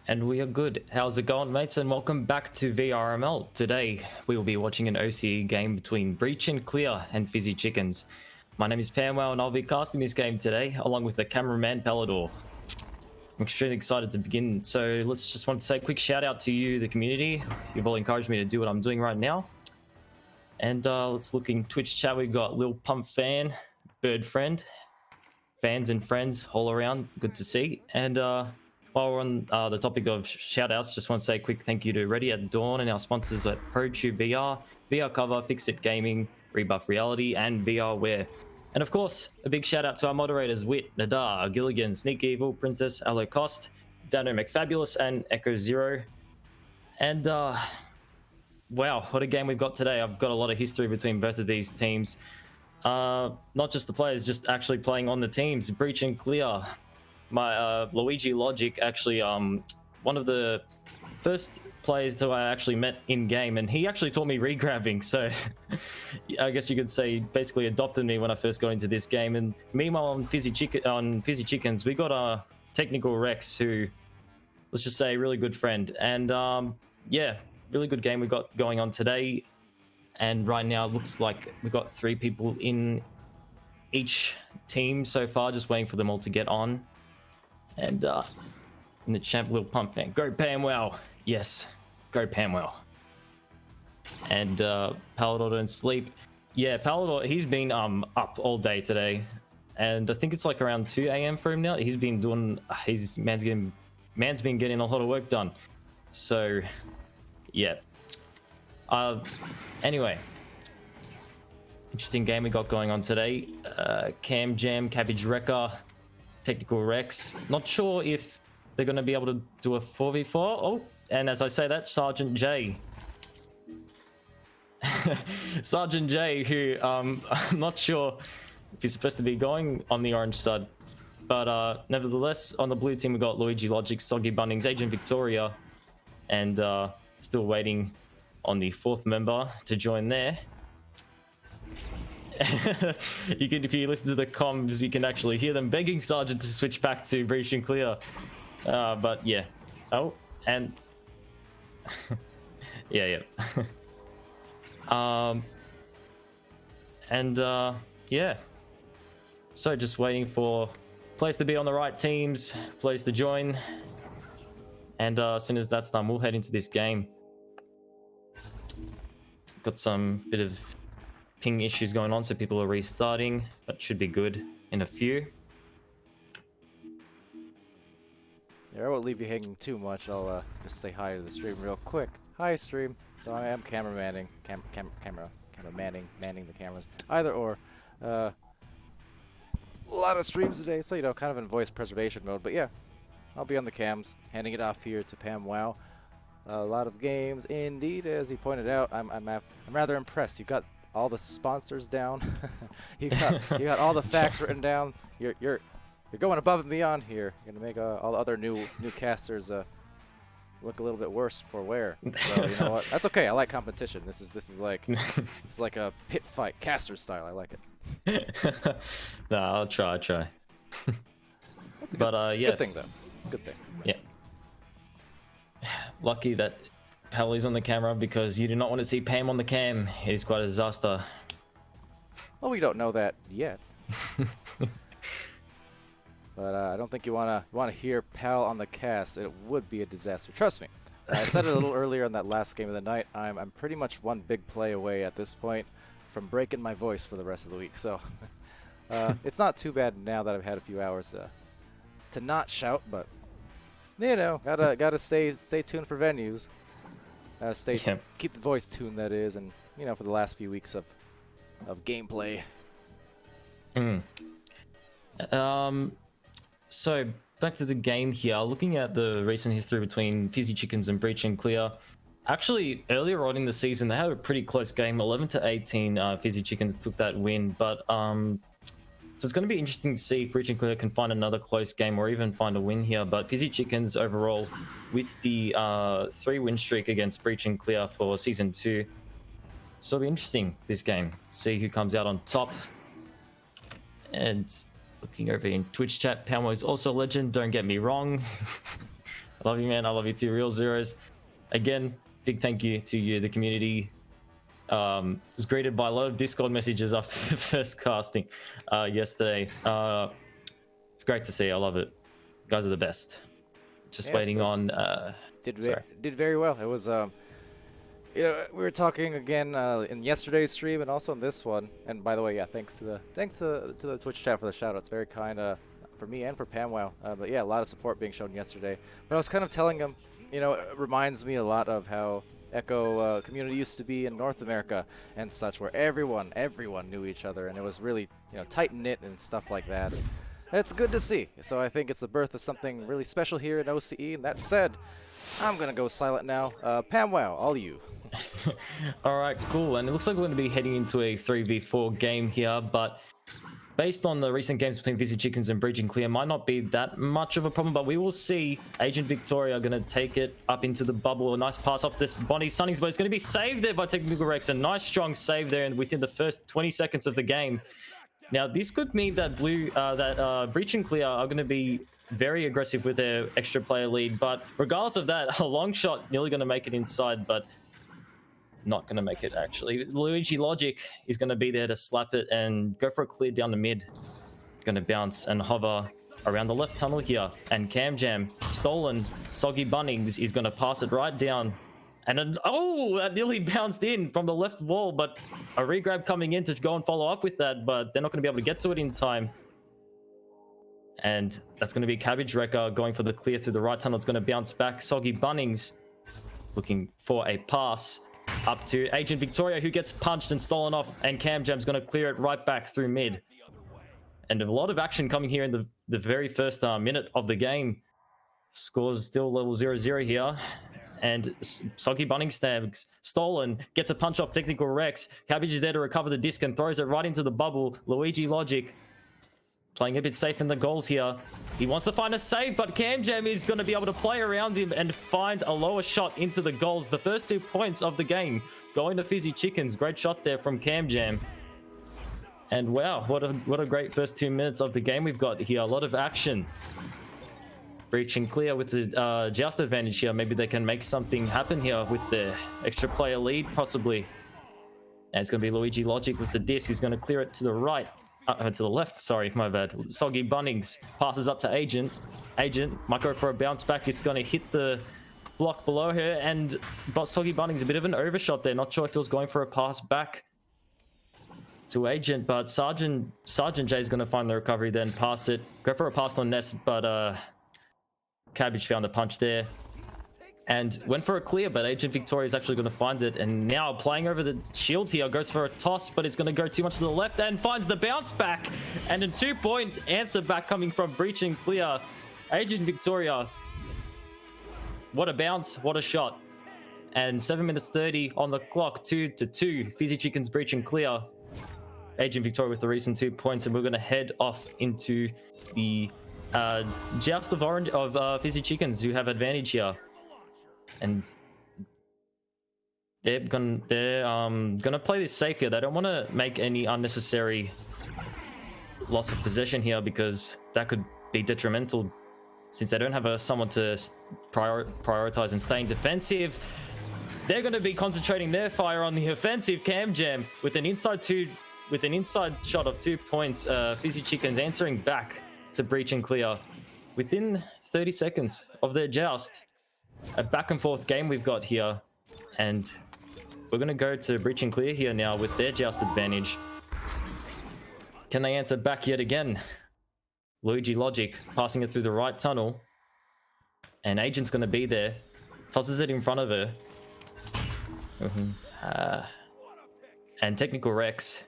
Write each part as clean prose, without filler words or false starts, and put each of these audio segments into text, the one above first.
And we are good. How's it going, mates? And welcome back to VRML. Today, we will be watching an OCE game between Breach and Clear and Fizzy Chickens. My name is PAMWOW, and I'll be casting this game today, along with the cameraman Palidore. I'm extremely excited to begin. So let's just want to say a quick shout out to you, the community. You've all encouraged me to do what I'm doing right now. And let's look in Twitch chat. We've got Lil Pump Fan, Bird Friend, fans and friends all around. Good to see. And while we're on the topic of shout outs, just want to say a quick thank you to Ready at Dawn and our sponsors at ProTube VR, VR Cover, Fixit Gaming, Rebuff Reality, and VRware. And of course, a big shout out to our moderators Wit, Nadar, Gilligan, Sneak Evil, Princess, Aloe Cost, Dano McFabulous, and Echo Zero. And wow, what a game we've got today. I've got a lot of history between both of these teams. Not just the players, just actually playing on the teams. Breach and Clear. My Luigi Logic, actually one of the first players that I actually met in game, and he actually taught me regrabbing, so I guess you could say basically adopted me when I first got into this game. And meanwhile on Fizzy Chickens, we got a Technical Rex, who, let's just say, really good friend. And yeah, really good game we got going on today. And right now it looks like we've got 3 people in each team so far, just waiting for them all to get on. And in the champ, Lil Pump Fan, go PAMWOW. Yes, go PAMWOW. And Palidore don't sleep. Yeah, Palidore, he's been up all day today, and I think it's like around 2 a.m. for him now. He's been doing man's been getting a lot of work done. So yeah. Anyway, interesting game we got going on today. Cam Jam, Cabbage Wrecker, Technical Rex. Not sure if they're going to be able to do a 4v4. Oh, and as I say that, Sergeant J. Sergeant J, who I'm not sure if he's supposed to be going on the orange side. But nevertheless, on the blue team, we got Luigi Logic, Soggy Bunnings, Agent Victoria, and still waiting on the 4th member to join there. You can, if you listen to the comms, you can actually hear them begging Sergeant to switch back to Breach and Clear. But yeah. Oh, and yeah. Yeah. So just waiting for players to be on the right teams, players to join, and as soon as that's done, we'll head into this game. Got some bit of ping issues going on, so people are restarting, but should be good in a few. Yeah, I won't leave you hanging too much. I'll just say hi to the stream real quick. Hi, stream. So I am manning the cameras. Either or. A lot of streams today, so kind of in voice preservation mode. But yeah, I'll be on the cams, handing it off here to PAMWOW. A lot of games, indeed, as he pointed out. I'm rather impressed. You got all the sponsors down. you got all the facts written down. You're going above and beyond here. You're gonna make all the other new casters look a little bit worse for wear. So you know what? That's okay. I like competition. This is like it's like a pit fight, caster style. I like it. No, I'll try. That's a yeah. good thing though. It's a good thing. Yeah. Lucky that Pally's on the camera, because you do not want to see Pam on the cam. It is quite a disaster. Well, we don't know that yet. But I don't think you wanna hear Pal on the cast. It would be a disaster. Trust me. I said it a little earlier in that last game of the night. I'm pretty much one big play away at this point from breaking my voice for the rest of the week. So it's not too bad now that I've had a few hours to not shout, but gotta stay tuned for venues. Keep the voice tuned, that is, and for the last few weeks of gameplay. So back to the game here. Looking at the recent history between Fizzy Chickens and Breach and Clear. Actually, earlier on in the season, they had a pretty close game, 11-18. Fizzy Chickens took that win, but so it's going to be interesting to see if Breach and Clear can find another close game or even find a win here. But Fizzy Chickens overall, with the 3-win streak against Breach and Clear for Season 2. So it'll be interesting, this game. See who comes out on top. And looking over in Twitch chat, PAMWOW is also a legend, don't get me wrong. Love you, man. I love you too. Real Zeros. Again, big thank you to you, the community. Was greeted by a lot of Discord messages after the first casting yesterday. It's great to see. I love it. You guys are the best. Just waiting on. Did very well. It was you know, we were talking again in yesterday's stream and also in this one. And by the way, yeah, thanks to the Twitch chat for the shout outs. Very kind for me and for PAMWOW. But yeah, a lot of support being shown yesterday. But I was kind of telling him, you know, it reminds me a lot of how Echo community used to be in North America and such, where everyone knew each other, and it was really, you know, tight knit and stuff like that. It's good to see. So I think it's the birth of something really special here in OCE. And that said, I'm gonna go silent now. PAMWOW, all you. All right, cool. And it looks like we're going to be heading into a 3v4 game here, but based on the recent games between Fizzy Chickens and Breach and Clear, might not be that much of a problem, but we will see. Agent Victoria going to take it up into the bubble. A nice pass off this Bonnie Sunny's, but it's going to be saved there by Technical Rex. A nice strong save there and within the first 20 seconds of the game. Now, this could mean that Breach and Clear are going to be very aggressive with their extra player lead, but regardless of that, a long shot nearly going to make it inside, but not going to make it actually. Luigi Logic is going to be there to slap it and go for a clear down the mid. Going to bounce and hover around the left tunnel here. And Cam Jam, stolen. Soggy Bunnings is going to pass it right down. And that nearly bounced in from the left wall, but a regrab coming in to go and follow up with that, but they're not going to be able to get to it in time. And that's going to be Cabbage Wrecker going for the clear through the right tunnel. It's going to bounce back. Soggy Bunnings looking for a pass up to Agent Victoria, who gets punched and stolen off, and Cam Jam's going to clear it right back through mid. And a lot of action coming here in the very first minute of the game. Scores still level 0-0 here. And Soggy Bunning snags stolen, gets a punch off Technical Rex. Cabbage is there to recover the disc and throws it right into the bubble. Luigi Logic playing a bit safe in the goals here. He wants to find a save, but Cam Jam is going to be able to play around him and find a lower shot into the goals. The first 2 points of the game going to Fizzy Chickens. Great shot there from Cam Jam. And wow, what a great first 2 minutes of the game we've got here. A lot of action. Breach and Clear with the joust advantage here. Maybe they can make something happen here with the extra player lead, possibly. And it's going to be Luigi Logic with the disc. He's going to clear it to the right. To the left, sorry, my bad. Soggy Bunnings passes up to Agent. Agent might go for a bounce back. It's going to hit the block below her, but Soggy Bunnings a bit of an overshot there. Not sure if he was going for a pass back to Agent, but Sergeant J is going to find the recovery, then pass it. Go for a pass on Ness, but Cabbage found the punch there and went for a clear, but Agent Victoria is actually going to find it. And now playing over the shield here, goes for a toss, but it's going to go too much to the left and finds the bounce back. And a 2-point answer back coming from Breach and Clear. Agent Victoria, what a bounce, what a shot. And 7 minutes 30 on the clock, 2-2. Fizzy Chickens, Breach and Clear. Agent Victoria with the recent 2 points, and we're going to head off into the joust of Fizzy Chickens, who have advantage here. And they're gonna play this safe here. They don't want to make any unnecessary loss of possession here, because that could be detrimental since they don't have someone to prioritize and staying defensive. They're going to be concentrating their fire on the offensive. Cam Jam with an inside shot of 2 points. Fizzy Chickens answering back to Breach and Clear within 30 seconds of their joust. A back and forth game we've got here, and we're going to go to Breach and Clear here now with their joust advantage. Can they answer back yet again? Luigi Logic passing it through the right tunnel, and Agent's going to be there. Tosses it in front of her. And Technical Rex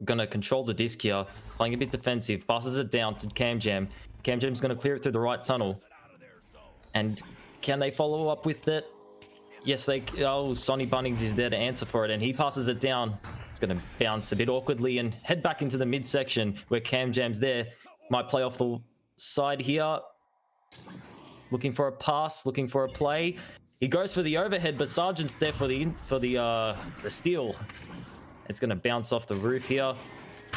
going to control the disc here, playing a bit defensive, passes it down to Cam Jam. Cam Jam's going to clear it through the right tunnel. And can they follow up with it? Yes, Sonny Bunnings is there to answer for it, and he passes it down. It's going to bounce a bit awkwardly and head back into the midsection where Cam Jam's there. Might play off the side here. Looking for a pass, looking for a play. He goes for the overhead, but Sergeant's there for the steal. It's going to bounce off the roof here.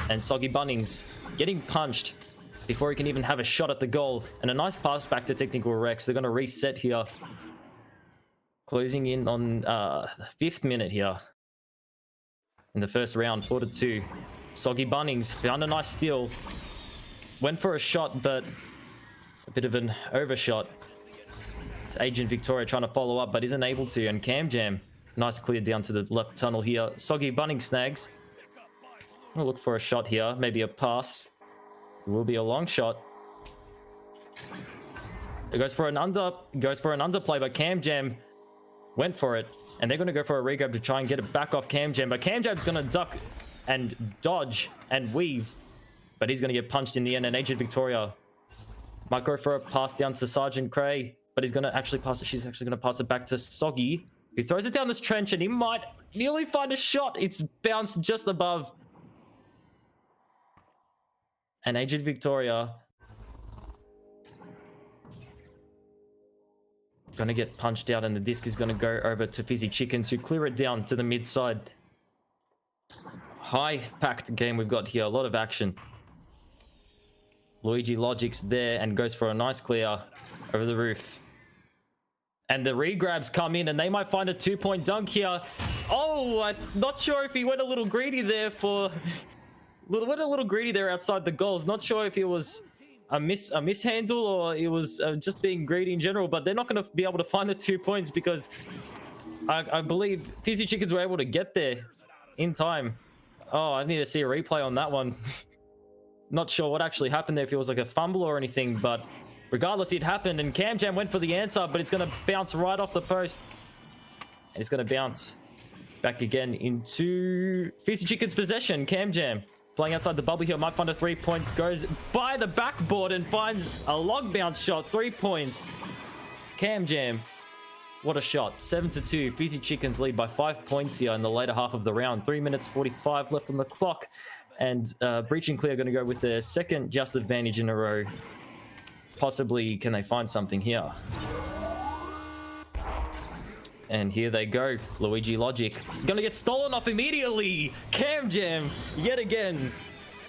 And Soggy Bunnings getting punched before he can even have a shot at the goal. And a nice pass back to Technical Rex. They're going to reset here. Closing in on the 5th minute here in the first round, 4-2. Soggy Bunnings found a nice steal. Went for a shot, but a bit of an overshot. Agent Victoria trying to follow up, but isn't able to. And Cam Jam, nice clear down to the left tunnel here. Soggy Bunning snags. I'll look for a shot here, maybe a pass. It will be a long shot. It goes for an underplay, but Cam Jam went for it, and they're going to go for a regrab to try and get it back off Cam Jam. But Cam Jam's going to duck and dodge and weave, but he's going to get punched in the end. And Agent Victoria might go for a pass down to Sergeant Cray, but he's going to actually pass it. She's actually going to pass it back to Soggy, who throws it down this trench, and he might nearly find a shot. It's bounced just above. And Agent Victoria going to get punched out, and the disc is going to go over to Fizzy Chickens, who clear it down to the mid side. High packed game we've got here, a lot of action. Luigi Logic's there and goes for a nice clear over the roof. And the regrabs come in, and they might find a 2-point dunk here. Oh, I'm not sure if he went a little greedy there went a little greedy there outside the goals. Not sure if it was a mishandle or it was just being greedy in general, but they're not going to be able to find the 2 points because I believe Fizzy Chickens were able to get there in time. Oh, I need to see a replay on that one. Not sure what actually happened there, if it was like a fumble or anything, but regardless, it happened, and Cam Jam went for the answer, but it's going to bounce right off the post. And it's going to bounce back again into Fizzy Chicken's possession. Cam Jam playing outside the bubble here, might find a 3 points, goes by the backboard and finds a log bounce shot, 3 points. Cam Jam, what a shot. 7-2. Fizzy Chickens lead by 5 points here in the later half of the round. 3 minutes 45 left on the clock. And Breach and Clear are going to go with their second just advantage in a row. Possibly, can they find something here? And here they go. Luigi Logic gonna get stolen off immediately. Cam Jam yet again.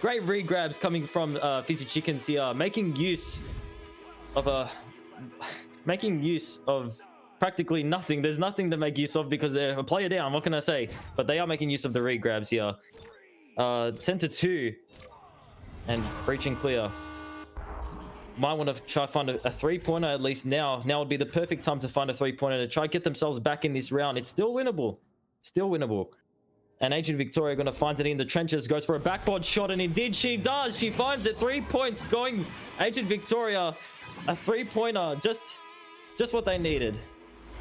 Great regrabs coming from Fizzy Chickens here, making use of practically nothing. There's nothing to make use of because they're a player down. What can I say? But they are making use of the regrabs here. 10-2, and Breach and Clear might want to try find a 3-pointer at least now. Now would be the perfect time to find a 3-pointer to try get themselves back in this round. It's still winnable. Still winnable. And Agent Victoria going to find it in the trenches. Goes for a backboard shot, and indeed she does. She finds it. 3 points going. Agent Victoria, a 3-pointer. Just what they needed.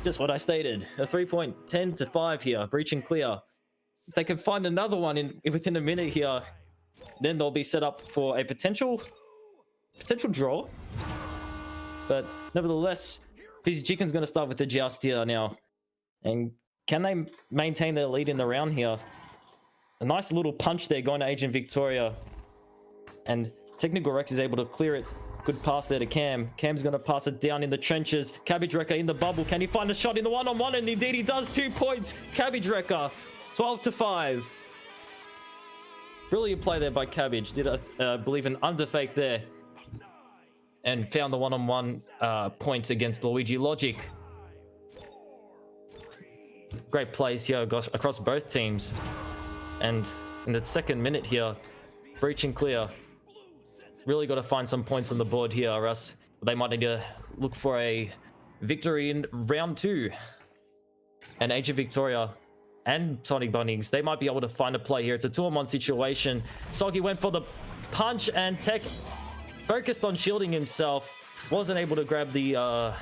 Just what I stated. A 3-point, 10-5 here. Breach and Clear. If they can find another one within a minute here, then they'll be set up for a potential draw. But nevertheless, Fizzy Chicken's going to start with the joust here now. And can they maintain their lead in the round here? A nice little punch there going to Agent Victoria. And Technical Rex is able to clear it. Good pass there to Cam. Cam's going to pass it down in the trenches. Cabbage Wrecker in the bubble. Can he find a shot in the one-on-one? And indeed he does. 2 points. Cabbage Wrecker, 12-5. Brilliant play there by Cabbage. Did I believe an underfake there. And found the one-on-one point against Luigi Logic. Great plays here across both teams. And in the second minute here, Breach and Clear really got to find some points on the board here, or else they might need to look for a victory in round 2. And Agent Victoria and Sonic Bunnings, they might be able to find a play here. It's a 2-on-1 situation. Soggy went for the punch, and Tech focused on shielding himself, wasn't able to grab the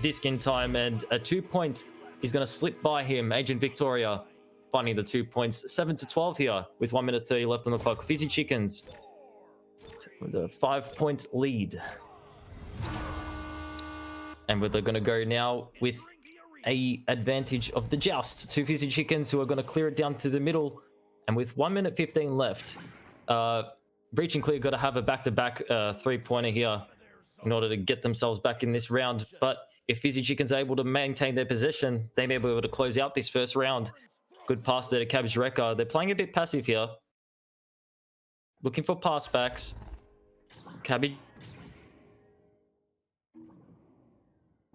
disc in time, and a 2-point is going to slip by him. Agent Victoria finding the 2 points. 7-12 here with 1 minute 30 left on the clock. Fizzy Chickens with a 5-point lead. And they're going to go now with a advantage of the joust to Fizzy Chickens, who are going to clear it down to the middle. And with 1 minute 15 left, Breach and Clear got to have a back-to-back 3-pointer here in order to get themselves back in this round. But if Fizzy Chickens are able to maintain their possession, they may be able to close out this first round. Good pass there to Cabbage Wrecker. They're playing a bit passive here. Looking for pass backs. Cabbage.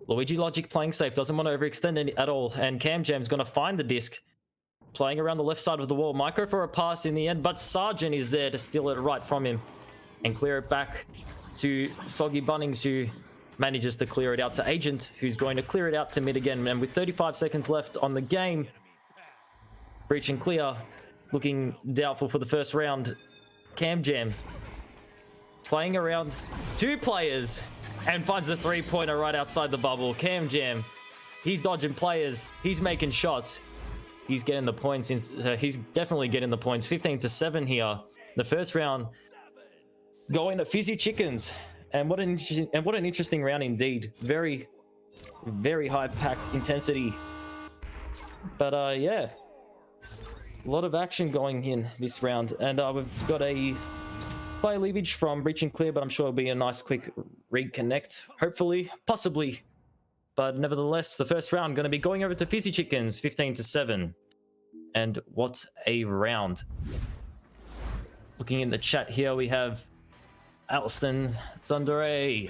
Luigi Logic playing safe, doesn't want to overextend any at all, and Cam Jam's going to find the disc. Playing around the left side of the wall. Might go for a pass in the end, but Sargent is there to steal it right from him and clear it back to Soggy Bunnings, who manages to clear it out to Agent, who's going to clear it out to mid again. And with 35 seconds left on the game, Breach and Clear looking doubtful for the first round. Cam Jam playing around two players and finds the three-pointer right outside the bubble. Cam Jam, he's dodging players, he's making shots. He's getting the points. He's definitely getting the points. 15-7 here. The first round going to Fizzy Chickens. And what an interesting round indeed. Very, very high-packed intensity. But yeah, a lot of action going in this round. And we've got a player leavage from Breach and Clear, but I'm sure it'll be a nice quick reconnect. Hopefully, possibly. But nevertheless, the first round going to be going over to Fizzy Chickens, 15-7. And what a round. Looking in the chat here, we have Alston, Tsundere,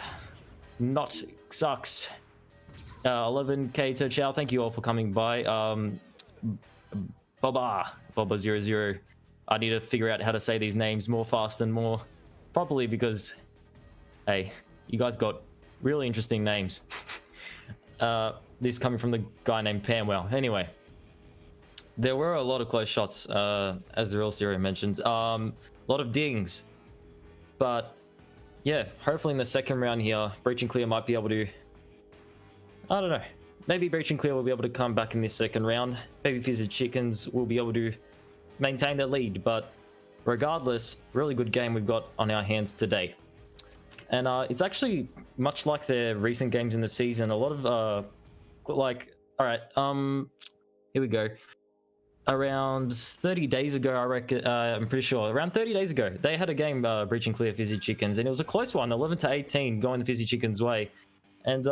Not Sucks, 11K to Chow. Thank you all for coming by. Boba00. I need to figure out how to say these names more fast and more properly because, hey, you guys got really interesting names. This coming from the guy named PAMWOW. Anyway, there were a lot of close shots, as the real Syrio mentioned. A lot of dings. But, yeah, hopefully in the second round here, Breach and Clear might be able to... I don't know. Maybe Breach and Clear will be able to come back in this second round. Maybe Fizzy Chickens will be able to maintain their lead. But regardless, really good game we've got on our hands today. And it's actually much like their recent games in the season. A lot of, like, all right, here we go. Around 30 days ago, I reckon, I'm pretty sure, around 30 days ago, they had a game, Breach and Clear Fizzy Chickens, and it was a close one, 11-18, going the Fizzy Chickens' way. And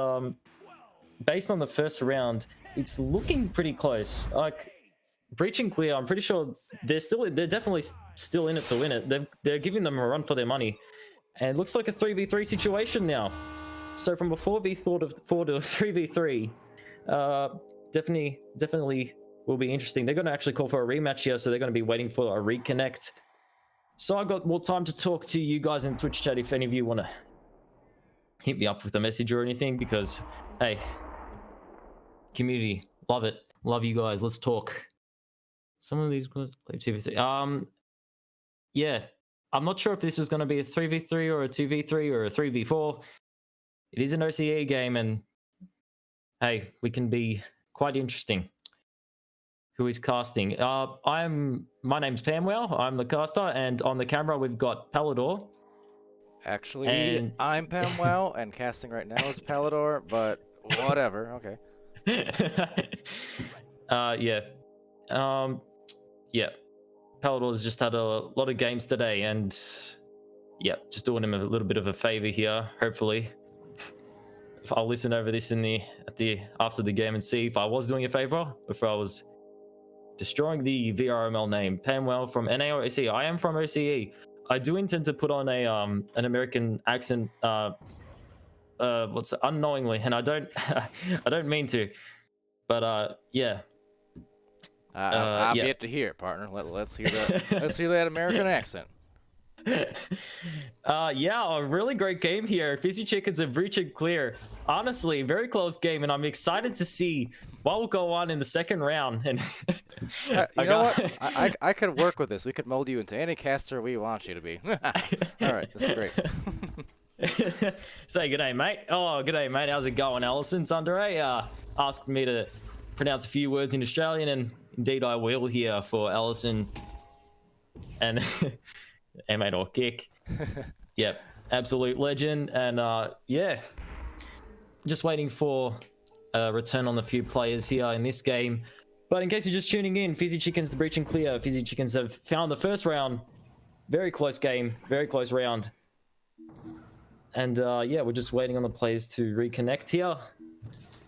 based on the first round, it's looking pretty close. Like, Breach and Clear, I'm pretty sure they're definitely still in it to win it. They're giving them a run for their money. And it looks like a 3v3 situation now. So from a 4v4 to 3v3, definitely will be interesting. They're going to actually call for a rematch here, so they're going to be waiting for a reconnect. So I've got more time to talk to you guys in Twitch chat if any of you want to hit me up with a message or anything, because, hey, community, love it. Love you guys. Let's talk. Some of these guys play 2v3. Yeah. I'm not sure if this is going to be a 3v3 or a 2v3 or a 3v4. It is an OCE game, and hey, we can be quite interesting. Who is casting? My name's PAMWOW. I'm the caster, and on the camera we've got Palidore. Actually, I'm PAMWOW, and casting right now is Palidore, but whatever. Okay. Yeah. Palidore's just had a lot of games today, and yeah, just doing him a little bit of a favor here. Hopefully, if I'll listen over this after the game and see if I was doing a favor, if I was destroying the VRML name. PAMWOW from NA or OCE. I am from OCE. I do intend to put on a an American accent, unknowingly, and I don't I don't mean to, but yeah. I've yet to hear it, partner. Let's hear that. Let's hear that American accent. Yeah, a really great game here. Fizzy Chickens and Breach and Clear. Honestly, very close game, and I'm excited to see what will go on in the second round. And you know what? I could work with this. We could mold you into any caster we want you to be. All right, this is great. Say g'day, mate. Oh, g'day, mate. How's it going? Allison Tsundere asked me to pronounce a few words in Australian, and indeed I will here for Allison and mate or kick. Yep, absolute legend. And yeah, just waiting for a return on the few players here in this game. But in case you're just tuning in, Fizzy Chickens, the Breach and Clear. Fizzy Chickens have found the first round. Very close game, very close round. And yeah, we're just waiting on the players to reconnect here.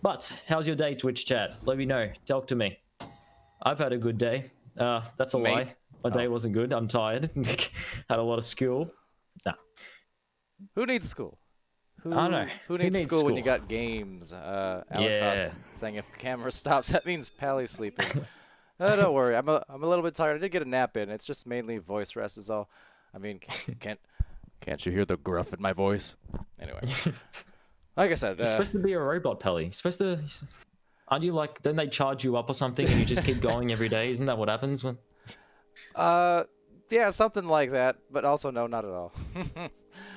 But how's your day, Twitch chat? Let me know. Talk to me. I've had a good day. That's a lie. My day wasn't good. I'm tired. Had a lot of school. Nah. Who needs school? I don't know. Who needs school when you got games? Yeah. Saying if camera stops, that means Pally's sleeping. Don't worry, I'm a little bit tired. I did get a nap in. It's just mainly voice rest is all. I mean, can't you hear the gruff in my voice? Anyway, like I said, You're supposed to be a robot, Pelly. You're supposed to. Aren't you like? Don't they charge you up or something, and you just keep going every day? Isn't that what happens when? Yeah, something like that. But also, no, not at all.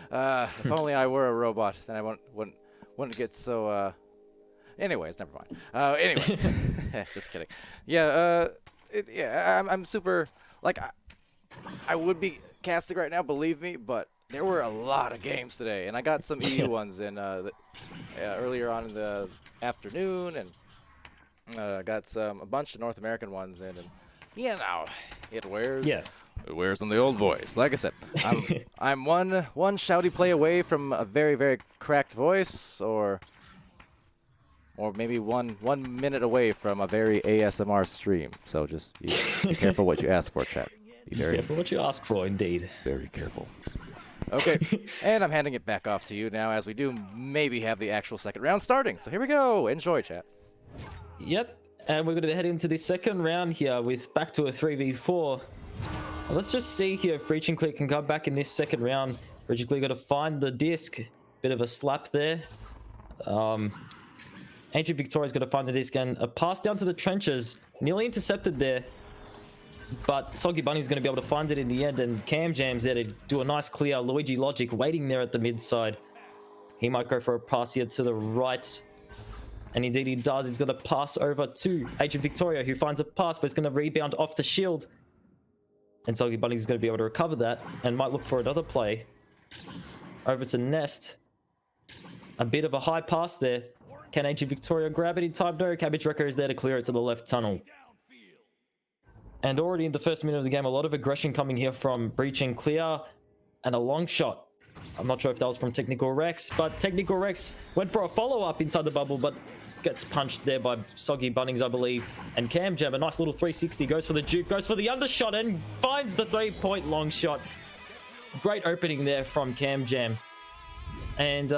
If only I were a robot, then I wouldn't get so. Anyways, never mind. Anyway, just kidding. Yeah. I'm super like I would be casting right now, believe me, but there were a lot of games today, and I got some EU ones in earlier on in the afternoon, and got a bunch of North American ones in, and it wears. Yeah. It wears on the old voice. Like I said, I'm one shouty play away from a very, very cracked voice, or maybe one minute away from a very ASMR stream. So just be careful what you ask for, chat. Be very careful what you ask for, indeed. Very careful. Okay, and I'm handing it back off to you now, as we do maybe have the actual second round starting. So here we go. Enjoy, chat. Yep, and we're going to head into the second round here with back to a 3v4. Let's just see here if Breach and Clear can come back in this second round. Breach and Clear got to find the disc. Bit of a slap there. Ancient Victoria's got to find the disc, and a pass down to the trenches. Nearly intercepted there. But Soggy Bunny's going to be able to find it in the end, and Cam Jam's there to do a nice clear. Luigi Logic waiting there at the mid side. He might go for a pass here to the right. And indeed he does. He's going to pass over to Ancient Victoria, who finds a pass, but it's going to rebound off the shield. And Soggy Bunny's going to be able to recover that and might look for another play. Over to Nest. A bit of a high pass there. Can Ancient Victoria grab it in time? No, Cabbage Wrecker is there to clear it to the left tunnel. And already in the first minute of the game, a lot of aggression coming here from Breach and Clear. And a long shot. I'm not sure if that was from Technical Rex, but Technical Rex went for a follow-up inside the bubble, but gets punched there by Soggy Bunnings, I believe. And Cam Jam, a nice little 360, goes for the juke, goes for the undershot, and finds the 3-point long shot. Great opening there from Cam Jam. And,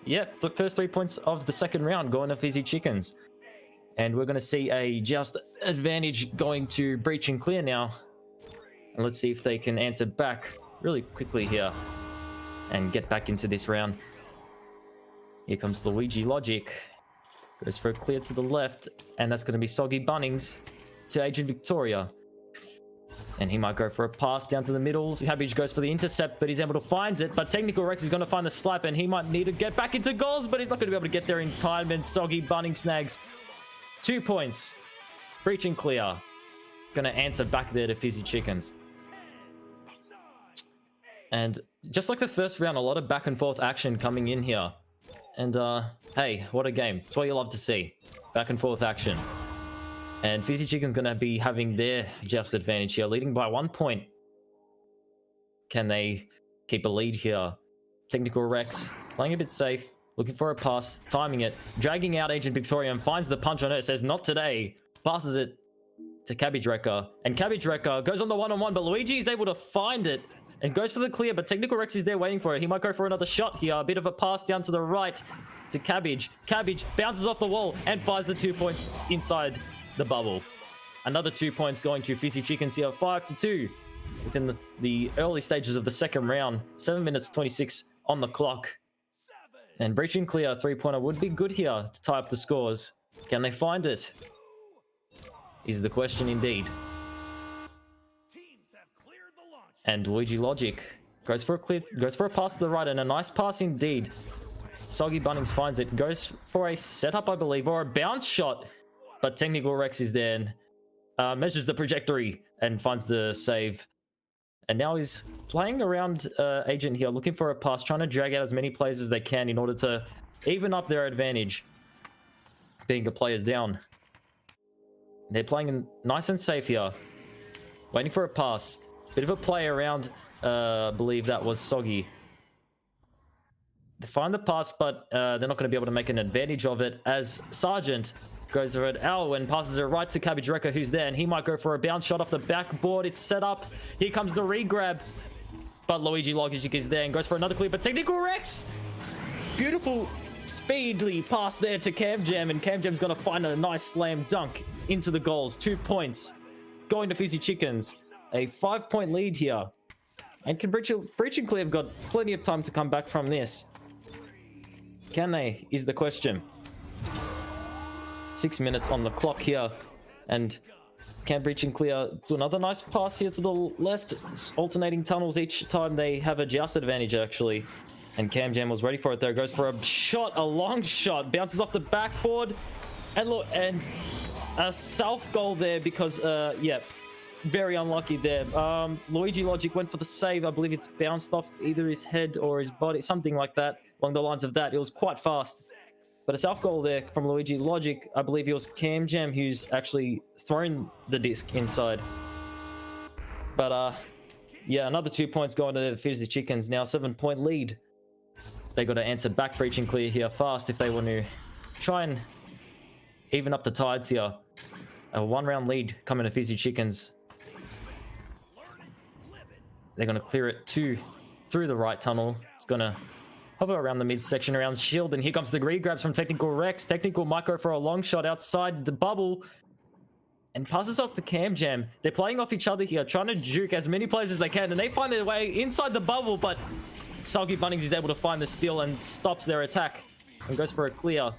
yeah, the first 3 points of the second round going to Fizzy Chickens. And we're going to see a just advantage going to Breach and Clear now. And let's see if they can answer back really quickly here and get back into this round. Here comes Luigi Logic. Goes for a clear to the left, and that's going to be Soggy Bunnings to Agent Victoria. And he might go for a pass down to the middle. Cabbage goes for the intercept, but he's able to find it. But Technical Rex is going to find the slap, and he might need to get back into goals, but he's not going to be able to get there in time. And Soggy Bunning snags 2 points. Breach and Clear. Going to answer back there to Fizzy Chickens. And just like the first round, a lot of back and forth action coming in here. And hey, what a game. It's what you love to see. Back and forth action. And Fizzy Chicken's going to be having their just advantage here, leading by 1 point. Can they keep a lead here? Technical Rex playing a bit safe, looking for a pass, timing it, dragging out Agent Victoria, and finds the punch on it. Says not today. Passes it to Cabbage Wrecker, and Cabbage Wrecker goes on the one-on-one, but Luigi is able to find it and goes for the clear, but Technical Rex is there waiting for it. He might go for another shot here. A bit of a pass down to the right to Cabbage. Cabbage bounces off the wall and fires the 2 points inside the bubble. Another 2 points going to Fizzy Chickens here, 5-2 within the early stages of the second round. 7 minutes 26 on the clock. And Breach and Clear 3-pointer would be good here to tie up the scores. Can they find it? Is the question indeed. And Luigi Logic goes for a pass to the right, and a nice pass indeed. Soggy Bunnings finds it, goes for a setup, I believe, or a bounce shot, but Technical Rex is there and measures the trajectory and finds the save. And now he's playing around Agent here, looking for a pass, trying to drag out as many players as they can in order to even up their advantage, being a player down. They're playing nice and safe here, waiting for a pass. Bit of a play around, I believe that was Soggy. They find the pass, but they're not going to be able to make an advantage of it as Sergeant goes over at Owl and passes it right to Cabbage Wrecker, who's there, and he might go for a bounce shot off the backboard. It's set up. Here comes the re-grab, but Luigi Logic is there and goes for another clear, but Technical Rex! Beautiful speedly pass there to CamJam, and CamJam's gonna find a nice slam dunk into the goals. 2 points going to Fizzy Chickens. A 5-point lead here. And can Breach and Clear have got plenty of time to come back from this? Can they, is the question. 6 minutes on the clock here, and can Breach and Clear do another nice pass here to the left? Alternating tunnels each time they have a joust advantage, actually. And CamJam was ready for it there. Goes for a shot, a long shot. Bounces off the backboard. And look, and a self goal there because, yeah, very unlucky there. Luigi Logic went for the save. I believe it's bounced off either his head or his body, something like that, along the lines of that. It was quite fast. But a self goal there from Luigi Logic. I believe it was CamJam who's actually thrown the disc inside. But, yeah, another 2 points going to the Fizzy Chickens. Now 7-point lead. They got to answer back Breach and Clear here fast if they want to try and even up the tides here. A 1-round lead coming to Fizzy Chickens. They're going to clear it through the right tunnel. It's going to hover around the midsection, around shield, and here comes the regrabs from Technical Rex. Technical might go for a long shot outside the bubble and passes off to CamJam. They're playing off each other here, trying to juke as many players as they can, and they find their way inside the bubble, but Soggy Bunnings is able to find the steal and stops their attack and goes for a clear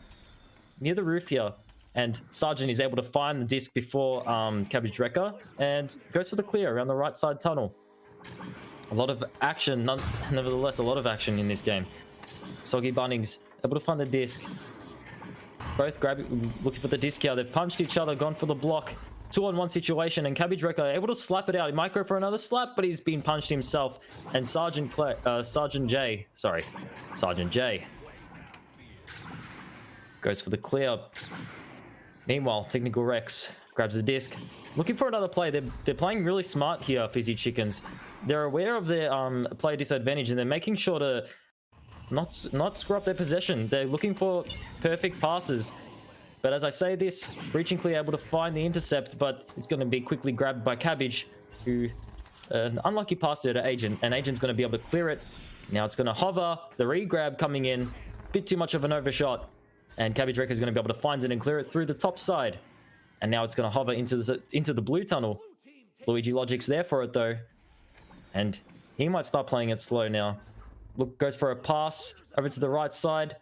near the roof here. And Sergeant is able to find the disc before Cabbage Wrecker and goes for the clear around the right side tunnel. A lot of action, nevertheless, a lot of action in this game. Soggy Bunnings able to find the disc. Both looking for the disc here. They've punched each other, gone for the block. 2-on-1 situation, and Cabbage Wrecker able to slap it out. He might go for another slap, but he's been punched himself. And Sergeant J goes for the clear. Meanwhile, Technical Rex grabs the disc, looking for another play. They're playing really smart here, Fizzy Chickens. They're aware of their player disadvantage, and they're making sure to not screw up their possession. They're looking for perfect passes. But as I say this, Breach and Clear able to find the intercept, but it's going to be quickly grabbed by Cabbage, who an unlucky pass there to Agent, and Agent's going to be able to clear it. Now it's going to hover, the re-grab coming in, bit too much of an overshot, and Cabbage Wrecker is going to be able to find it and clear it through the top side. And now it's going to hover into the blue tunnel. Luigi Logic's there for it though, and he might start playing it slow now. Look, goes for a pass over to the right side.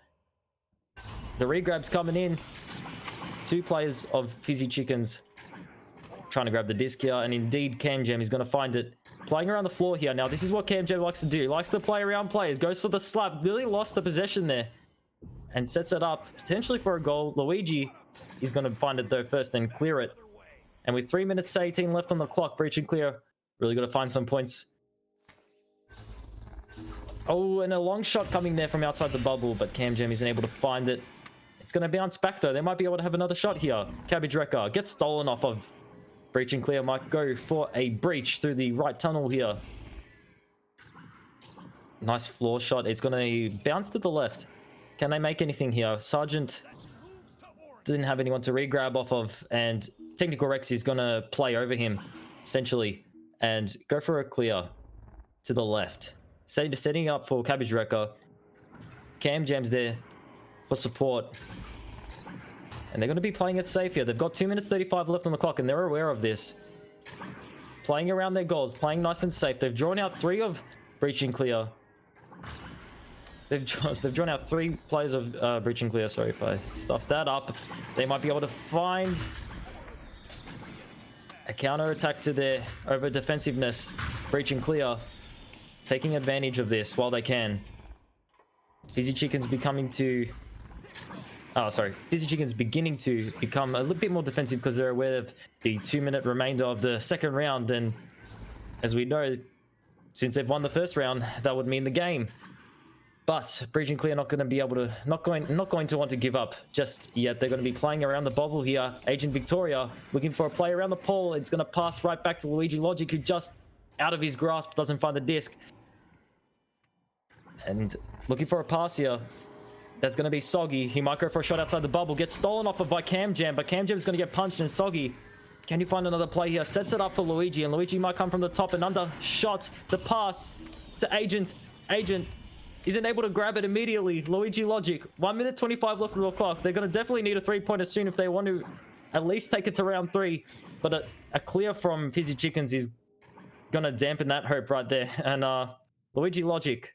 The re-grab's coming in. 2 players of Fizzy Chickens trying to grab the disc here, and indeed CamJam is going to find it. Playing around the floor here. Now this is what CamJam likes to do. He likes to play around players. Goes for the slap. Really lost the possession there and sets it up potentially for a goal. Luigi is going to find it though first and clear it. And with 3 minutes 18 left on the clock, Breach and Clear really got to find some points. Oh, and a long shot coming there from outside the bubble, but CamJam isn't able to find it. It's going to bounce back though. They might be able to have another shot here. Cabbage Wrecker gets stolen off of Breach and Clear. Might go for a breach through the right tunnel here. Nice floor shot. It's going to bounce to the left. Can they make anything here? Sergeant didn't have anyone to re-grab off of, and Technical Rex is going to play over him, essentially, and go for a clear to the left. Setting up for Cabbage Wrecker. CamJam's there for support. And they're going to be playing it safe here. They've got 2 minutes 35 left on the clock, and they're aware of this. Playing around their goals, playing nice and safe. They've drawn out 3 of Breach and Clear. They've drawn out 3 players of Breach and Clear. Sorry if I stuffed that up. They might be able to find a counter attack to their over defensiveness. Breach and Clear taking advantage of this while they can. Fizzy Chickens beginning to become a little bit more defensive because they're aware of the 2-minute remainder of the second round, and as we know, since they've won the first round, that would mean the game. But Breach and Clear not going to want to give up just yet. They're going to be playing around the bubble here. Agent Victoria looking for a play around the pole. It's going to pass right back to Luigi Logic, who just out of his grasp doesn't find the disc. And looking for a pass here. That's going to be Soggy. He might go for a shot outside the bubble. Gets stolen off of by CamJam, but CamJam is going to get punched, and Soggy, can you find another play here? Sets it up for Luigi, and Luigi might come from the top and under shot to pass to Agent. Agent isn't able to grab it immediately. Luigi Logic, 1 minute 25 left on the clock. They're going to definitely need a 3-pointer soon if they want to at least take it to round 3. But a clear from Fizzy Chickens is going to dampen that hope right there. And Luigi Logic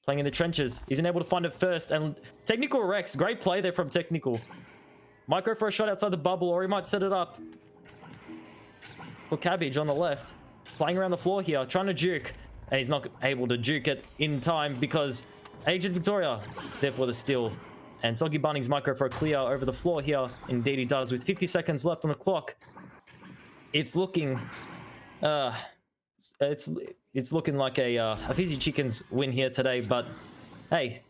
playing in the trenches. Isn't able to find it first. And Technical Rex, great play there from Technical. Might go for a shot outside the bubble, or he might set it up for Cabbage on the left. Playing around the floor here, trying to juke. And he's not able to juke it in time because Agent Victoria there for the steal. And Soggy Bunnings might go for a clear over the floor here. Indeed he does, with 50 seconds left on the clock. It's looking... It's looking like a Fizzy Chickens win here today, but hey,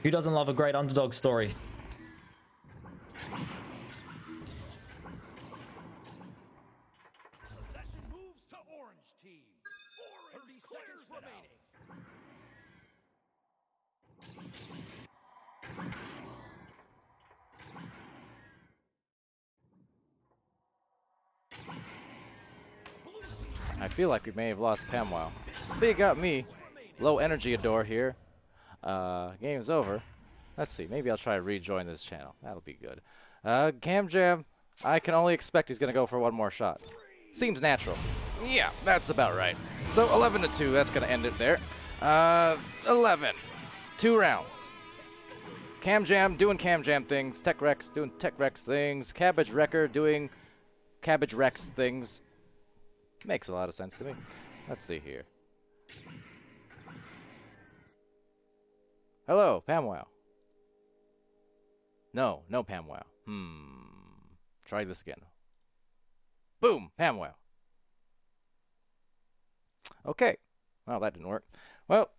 who doesn't love a great underdog story? Possession moves to Orange Team. 30 seconds remaining. I feel like we may have lost PAMWOW. But you got me. Low energy Adore here. Game's over. Let's see. Maybe I'll try to rejoin this channel. That'll be good. Cam Jam, I can only expect he's going to go for one more shot. Seems natural. Yeah, that's about right. So 11-2. That's going to end it there. 11. 2 rounds. Cam Jam doing Cam Jam things. Tech Rex doing Tech Rex things. Cabbage Wrecker doing Cabbage Rex things. Makes a lot of sense to me. Let's see here. Hello, PAMWOW. No PAMWOW. Try this again. Boom, PAMWOW. Okay. Well, that didn't work. Well,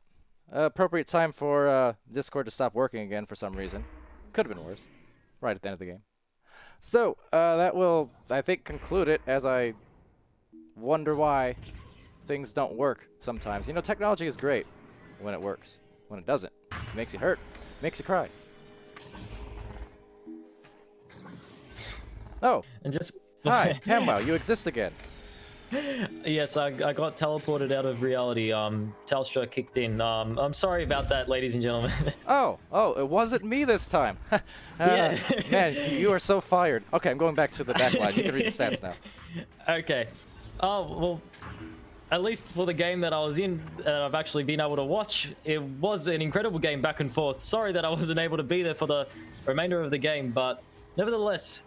appropriate time for Discord to stop working again for some reason. Could have been worse. Right at the end of the game. So, that will, I think, conclude it, as I wonder why things don't work sometimes. You know, technology is great when it works. When it doesn't, it makes you hurt, makes you cry. Oh, And just hi, PAMWOW, you exist again. Yes, I got teleported out of reality. Telstra kicked in. I'm sorry about that, ladies and gentlemen. Oh, it wasn't me this time. Yeah. Man, you are so fired. Okay, I'm going back to the back line. You can read the stats now. Okay. Oh, well, at least for the game that I was in, I've actually been able to watch, it was an incredible game back and forth. Sorry that I wasn't able to be there for the remainder of the game, but nevertheless,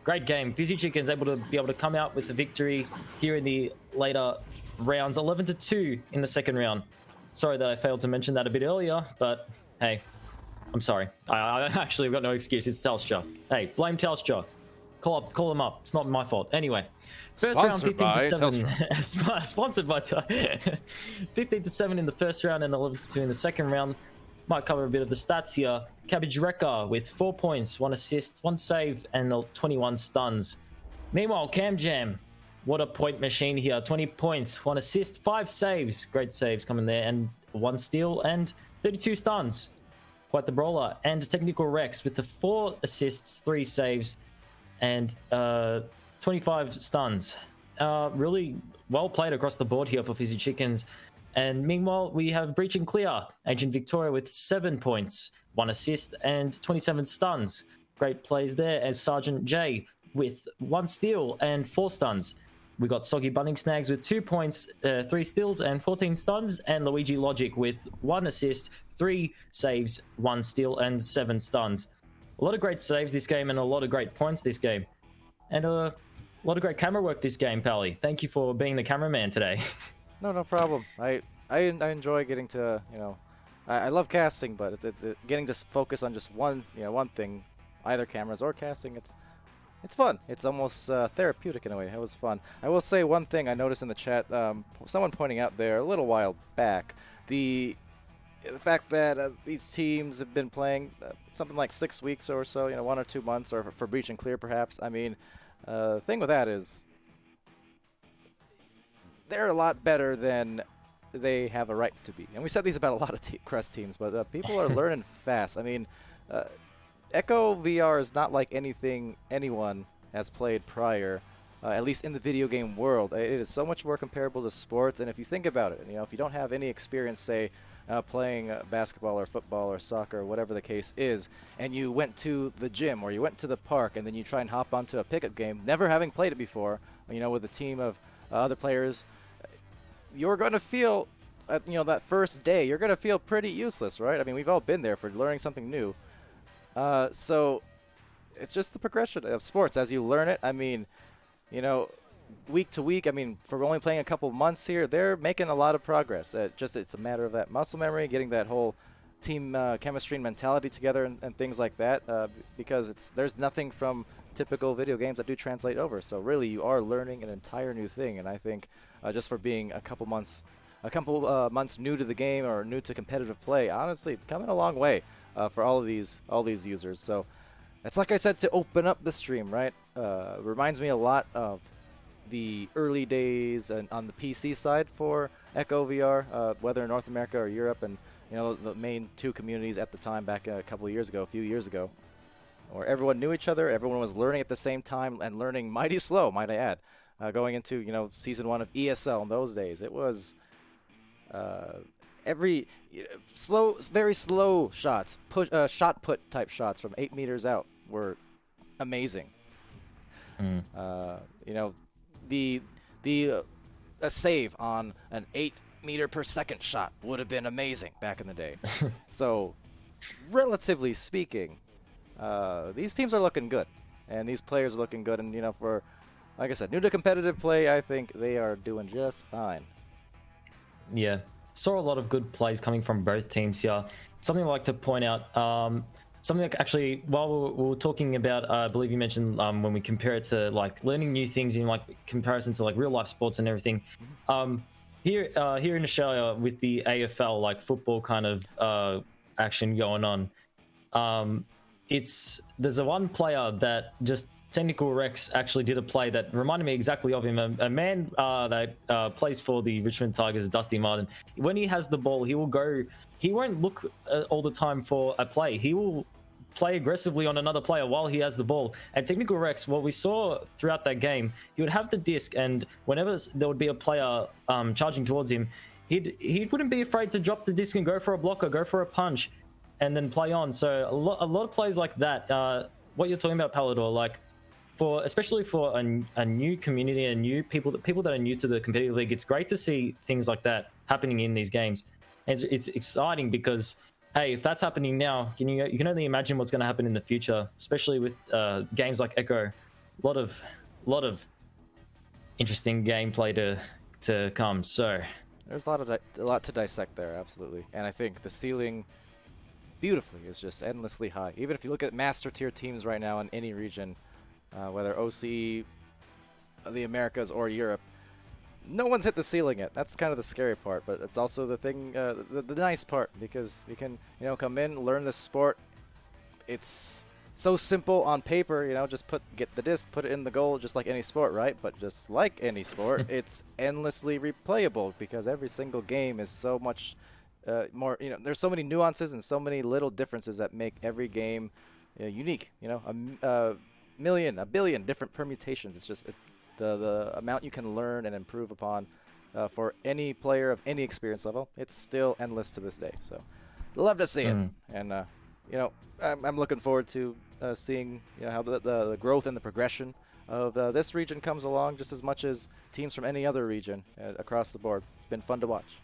great game. Fizzy Chickens able to come out with the victory here in the later rounds, 11-2 in the second round. Sorry that I failed to mention that a bit earlier, but hey, I'm sorry. I actually have got no excuse. It's Telstra. Hey, blame Telstra. Call them up. It's not my fault. Anyway. First Sponsored round, 15-7. Sponsored by 15-7 in the first round and 11-2 in the second round. Might cover a bit of the stats here. Cabbage Wrecker with 4 points, 1 assist, 1 save, and 21 stuns. Meanwhile, Cam Jam, what a point machine here. 20 points, 1 assist, 5 saves. Great saves coming there, and 1 steal and 32 stuns. Quite the brawler. And Technical Rex with the 4 assists, 3 saves, and 25 stuns. Really well played across the board here for Fizzy Chickens. And meanwhile, we have Breach and Clear. Agent Victoria with 7 points, 1 assist, and 27 stuns. Great plays there. As Sergeant J with 1 steal and 4 stuns. We got Soggy Bunning Snags with 2 points, 3 steals, and 14 stuns. And Luigi Logic with 1 assist, 3 saves, 1 steal, and 7 stuns. A lot of great saves this game and a lot of great points this game. And a lot of great camera work this game, Pally. Thank you for being the cameraman today. No problem. I enjoy getting to, you know, I love casting, but getting to focus on just one thing, either cameras or casting, it's fun. It's almost therapeutic in a way. It was fun. I will say one thing I noticed in the chat, someone pointing out there a little while back, the fact that these teams have been playing something like 6 weeks or so, 1 or 2 months, or for Breach and Clear perhaps. I mean, the thing with that is they're a lot better than they have a right to be. And we said these about a lot of Crest teams, but people are learning fast. I mean, Echo VR is not like anything anyone has played prior. at least in the video game world. It is so much more comparable to sports, and if you think about it, if you don't have any experience, say, playing basketball or football or soccer or whatever the case is, and you went to the gym or you went to the park and then you try and hop onto a pickup game, never having played it before, with a team of other players, you're going to feel, that first day, you're going to feel pretty useless, right? I mean, we've all been there for learning something new. So it's just the progression of sports as you learn it. I mean, week to week, for only playing a couple months here, they're making a lot of progress. It's a matter of that muscle memory, getting that whole team chemistry and mentality together and things like that, because there's nothing from typical video games that do translate over. So really, you are learning an entire new thing, and I think just for being a couple months new to the game or new to competitive play, honestly, coming a long way for all these users. So it's like I said, to open up the stream, right? Reminds me a lot of the early days on the PC side for Echo VR, whether in North America or Europe, and the main two communities at the time back a few years ago, where everyone knew each other, everyone was learning at the same time and learning mighty slow, might I add. Going into season 1 of ESL in those days, it was very slow shots, shot put type shots from 8 meters out were amazing. A save on an 8 meter per second shot would have been amazing back in the day. So, relatively speaking, these teams are looking good, and these players are looking good. And for, like I said, new to competitive play, I think they are doing just fine. Yeah, saw a lot of good plays coming from both teams here. Something I'd like to point out. Something like actually, while we were talking about, I believe you mentioned when we compare it to like learning new things in like comparison to like real life sports and everything. Here in Australia with the AFL, like football kind of action going on, there's a one player that just Technical Rex actually did a play that reminded me exactly of him. A man that plays for the Richmond Tigers, Dusty Martin. When he has the ball, he will go. He won't look all the time for a play. He will play aggressively on another player while he has the ball. And Technical Rex, what we saw throughout that game, he would have the disc, and whenever there would be a player charging towards him, he wouldn't be afraid to drop the disc and go for a block or go for a punch, and then play on. So a lot of plays like that. What you're talking about, Palidore, like especially for a new community and new people that are new to the competitive league, it's great to see things like that happening in these games. And it's exciting because, hey, if that's happening now, you can only imagine what's going to happen in the future, especially with games like Echo. A lot of interesting gameplay to come. So there's a lot to dissect there, absolutely. And I think the ceiling, beautifully, is just endlessly high. Even if you look at master tier teams right now in any region, whether OCE, the Americas, or Europe, no one's hit the ceiling yet. That's kind of the scary part, but it's also the thing, the nice part, because you can, come in, learn this sport. It's so simple on paper, just get the disc, put it in the goal, just like any sport, right? But just like any sport, it's endlessly replayable because every single game is so much more. There's so many nuances and so many little differences that make every game unique. A billion different permutations. It's just the amount you can learn and improve upon for any player of any experience level. It's still endless to this day. So, love to see it. And I'm looking forward to seeing how the growth and the progression of this region comes along, just as much as teams from any other region across the board. It's been fun to watch.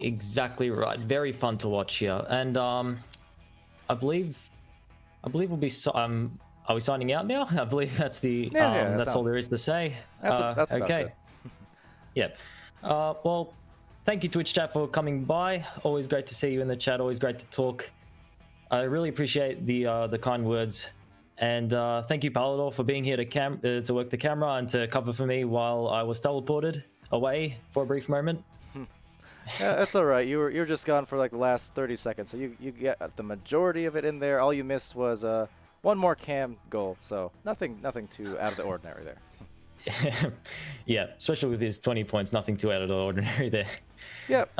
Exactly right. Very fun to watch here. And I believe we'll be. Are we signing out now? I believe that's the. That's all there is to say. That's okay. Yep. Well, thank you, Twitch chat, for coming by. Always great to see you in the chat. Always great to talk. I really appreciate the kind words, and thank you, Palidore, for being here to work the camera and to cover for me while I was teleported away for a brief moment. Yeah, that's all right. You were just gone for like the last 30 seconds, so you get the majority of it in there. All you missed was one more cam goal, so nothing too out of the ordinary there. Yeah, especially with his 20 points, nothing too out of the ordinary there. Yep.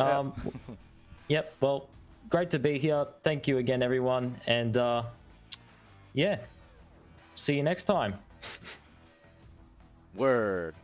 Yep. Well, great to be here. Thank you again, everyone, and yeah, see you next time. Word.